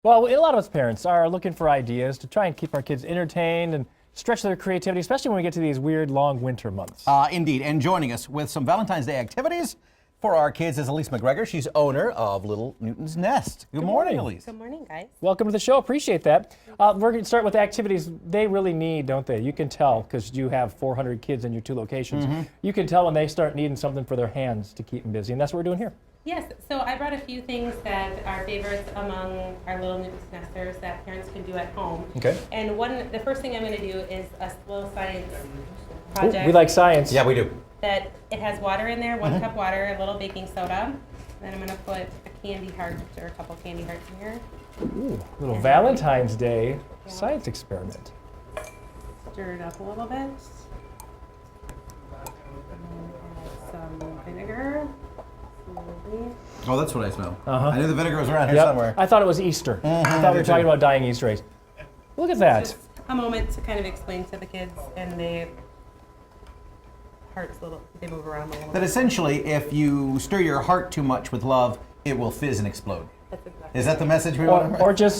Well, a lot of us parents are looking for ideas to try and keep our kids entertained and stretch their creativity, especially when we get to these weird long winter months. Indeed, and joining us with some Valentine's Day activities for our kids is Alise McGregor. She's owner of Little Newton's Nest. Good morning, Alise. Good morning, guys. Welcome to the show. Appreciate that. We're going to start with activities they really need, don't they? You can tell because you have 400 kids in your two locations. You can tell when they start needing something for their hands to keep them busy, and that's what we're doing here. Yes, so I brought a few things that are favorites among our Little Newton's Nesters that parents can do at home. Okay. And the first thing I'm going to do is a little science Ooh, project. we like science. Yeah, we do. That it has water in there, 1 cup water, a little baking soda. Then I'm going to put a candy heart or a couple candy hearts in here. Ooh, little Valentine's Day science experiment. Stir it up a little bit. And add some vinegar. Slowly. Oh, that's what I smell. Uh-huh. I knew the vinegar was around here Yep. somewhere. I thought it was Easter. I thought we were talking about dying Easter eggs. Look at that. Just a moment to kind of explain to the kids, and they move around a little That bit. essentially, if you stir your heart too much with love, it will fizz and explode. That's exactly. Is that the message we want? Or just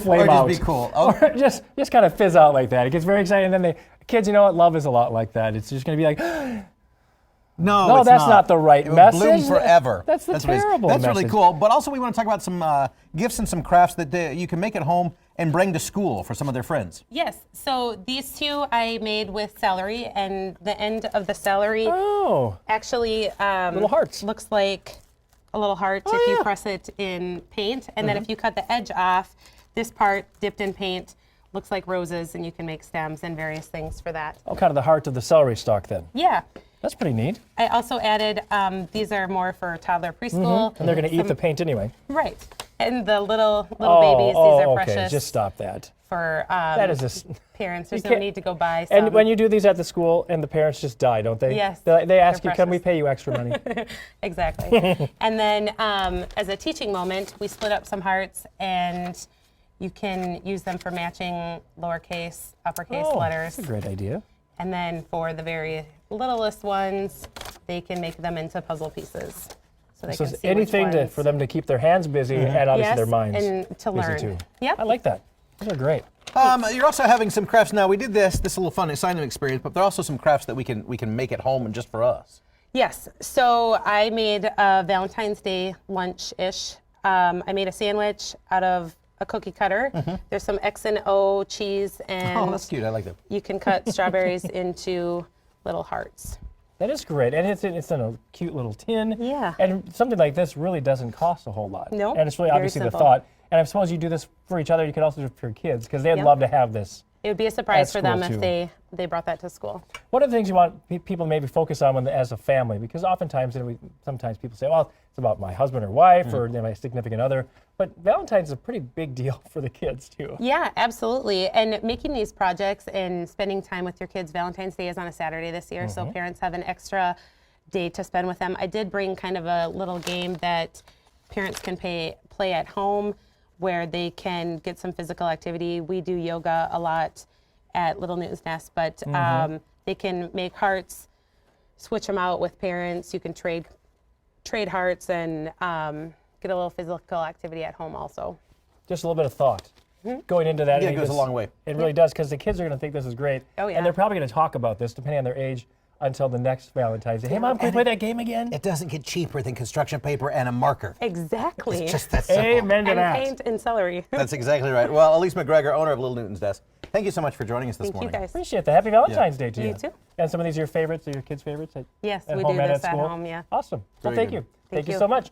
flame Or out. just be cool. Oh. Or just kind of fizz out like that. It gets very exciting, and then kids, you know what? Love is a lot like that. It's just going to be like, No, it's that's not the right it will message. bloom forever. That's the what it is. terrible That's really message. cool. But also, we want to talk about some gifts and some crafts that you can make at home and bring to school for some of their friends. Yes, so these two I made with celery, and the end of the celery oh, actually little hearts. looks like a little heart if you press it in paint. And then if you cut the edge off, this part dipped in paint looks like roses, and you can make stems and various things for that. Oh, kind of the heart of the celery stalk then. Yeah. That's pretty neat. I also added, these are more for toddler preschool. And they're going to eat the paint anyway. Right. And the little babies, these are okay. precious Just stop that. for That is just. parents. There's no can't- need to go buy some. And when you do these at the school, and the parents just die, don't they? Yes, They ask you, they're can we precious. pay you extra money? Exactly. And then as a teaching moment, we split up some hearts, and you can use them for matching lowercase, uppercase letters. That's a great idea. And then for the very littlest ones, they can make them into puzzle pieces. So they So can it's see anything which ones. for them to keep their hands busy and obviously Yes, their minds and to busy learn. too. Yep. I like that. Those are great. You're also having some crafts now. We did this is a little fun exciting experience, but there are also some crafts that we can make at home and just for us. Yes. So I made a Valentine's Day lunch-ish. I made a sandwich out of a cookie cutter. There's some X and O cheese, and Oh, that's cute. I like that. you can cut strawberries into little hearts. That is great, and it's in a cute little tin. Yeah. And something like this really doesn't cost a whole lot. No, And it's really very obviously simple. the thought. And I suppose you do this for each other. You could also do it for your kids because they'd Yep. love to have this. It would be a surprise At for them school, if they brought that to school. What are the things you want people to maybe focus on as a family? Because oftentimes, sometimes people say, well, it's about my husband or wife or my significant other. But Valentine's is a pretty big deal for the kids, too. Yeah, absolutely. And making these projects and spending time with your kids, Valentine's Day is on a Saturday this year, so parents have an extra day to spend with them. I did bring kind of a little game that parents can play at home where they can get some physical activity. We do yoga a lot at Little Newton's Nest, but they can make hearts, switch them out with parents. You can trade hearts and get a little physical activity at home also. Just a little bit of thought going into that. Yeah, and it goes a long way. It really does, because the kids are going to think this is great. Oh, yeah. And they're probably going to talk about this, depending on their age, until the next Valentine's Day. Hey, Mom, can we play that game again? It doesn't get cheaper than construction paper and a marker. Exactly. It's just that simple. Amen to and that. paint and celery. That's exactly right. Well, Alise McGregor, owner of Little Newton's Desk, thank you so much for joining us this Thank you morning. guys. Appreciate that. Happy Valentine's Day to you. You too. And some of these are your favorites, or your kids' favorites? Yes, at we home do and this at at school? home, yeah. Awesome. Well, Very thank good. you. Thank Thank you you. so much.